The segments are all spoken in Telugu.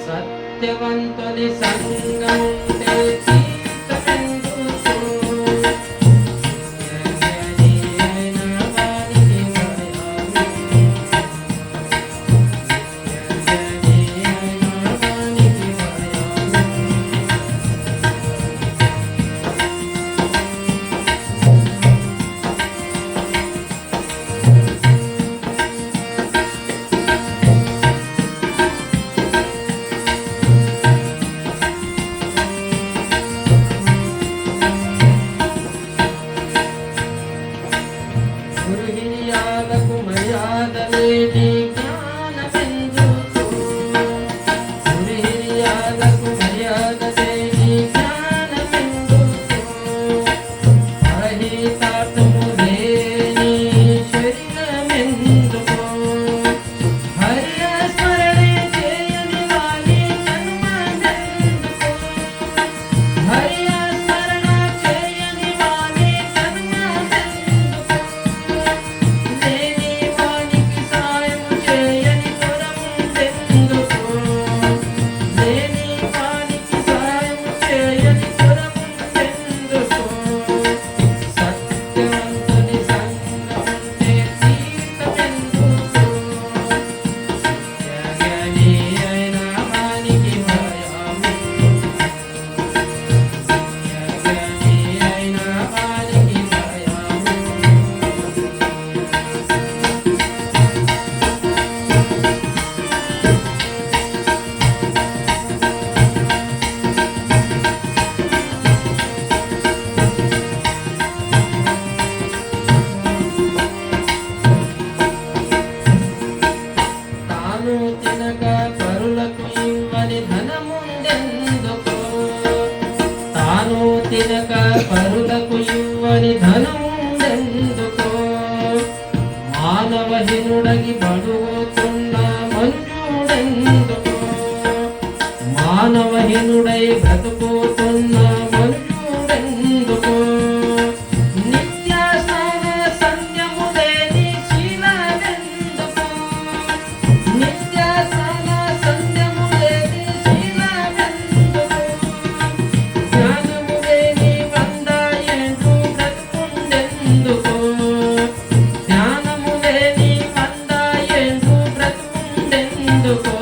సత్యవంతుని సంగముంటే తీర్థమెందుకు త్యాగని అయిన వానికి భయము త్యాగని అయిన వానికి భయము గురుహిరియాలకు మర్యాద లేని జ్ఞానమెందుకు గురుహిరియాలకు మర్యాద లేని జ్ఞానమెందుకు పరహితార్థము లేని శరీరమెందుకు హరియ స్మరణే చేయని వాని జన్మమెందుకు హరియ స్మరణ చేయని వాని జన్మమెందుకు లేని వానికి సాయము చేయని కొరముందెందుకు లేని వానికి సాయము చేయని కొరముందెందుకు సత్యవంతుని సంగముంటే తీర్థమెందుకు త్యాగని అయిన వానికి భయము త్యాగని అయిన వానికి భయము తాను తినక పరులకు ఇవ్వని ధనముందెందుకు తాను తినక పరులకు ఇవ్వని ధనముందెందుకు మానవహీనుడగి బడుగుతున్న మనుజుడెందుకు మానవహీనుడై బ్రతుకుతున్న మనుజుడెందుకు నిత్య స్నాన సంధ్యము లేని శీలమెందుకు నిత్య స్నాన సంధ్యము లేని శీలమెందుకు జ్ఞానము లేని 100 ఏండ్లు బ్రతుకుండెందుకు జ్ఞానము లేని 100 ఏండ్లు బ్రతుకుండెందుకు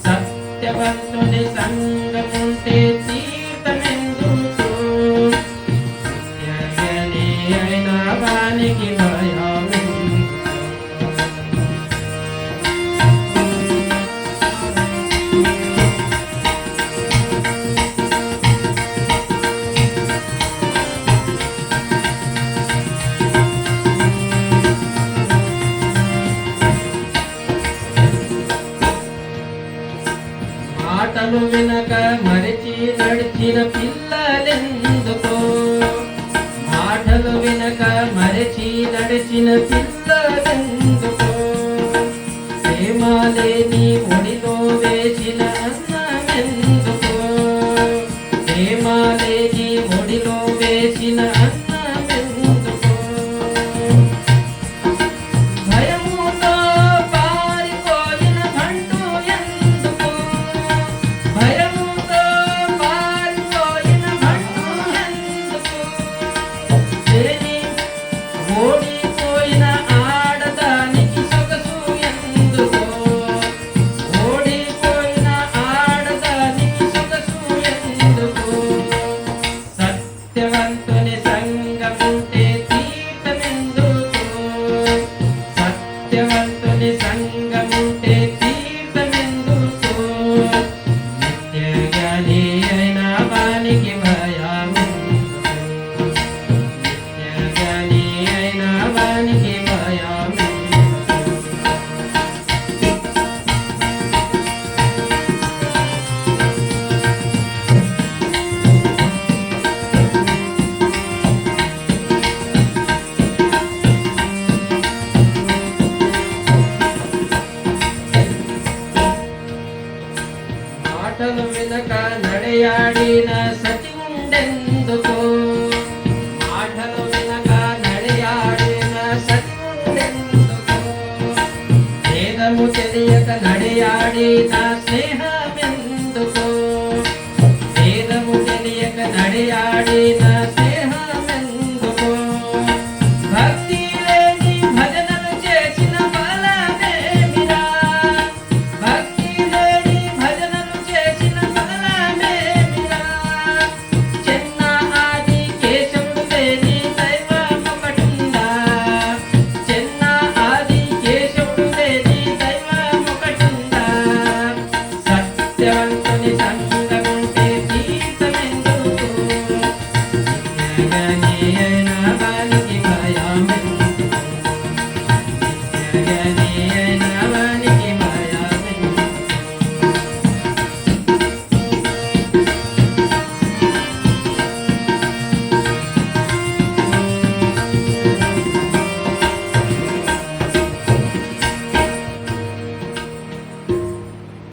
సత్యవంతుని సంగముంటే తీర్థమెందుకు త్యాగని అయిన వానికి భయము మాటలు వినక మరిచి నడిచిన పిల్లలెందుకు మాటలు వినక మరిచి నడిచిన పిల్లలెందుకు ప్రేమ లేని ఒడిలో వేసిన అన్నమెందుకు ప్రేమ లేని ఒడిలో వేసిన అన్నమెందుకు భయముతో పారిపోయిన బంటు ఎందుకు భయముతో పారిపోయిన బంటు ఎందుకు లేని ఓడిపోయిన ఆడదానికి సొగసు ఎందుకు ఓడిపోయిన ఆడదానికి సొగసు ఎందుకు సత్యవంతుని సంగముంటే తీర్థమెందుకు సత్యవంతుని సంగముంటే తీర్థమెందుకు నిత్యజ్ఞాని అయిన వానికి భయము నిత్యజ్ఞాని అయిన వానికి భయము మాటలు వినక నడయాడిన సతి ఉండెందుకు మాటలు వినక నడయాడిన సతి ఉండెందుకు వేదము తెలియక నడయాడిన స్నేహ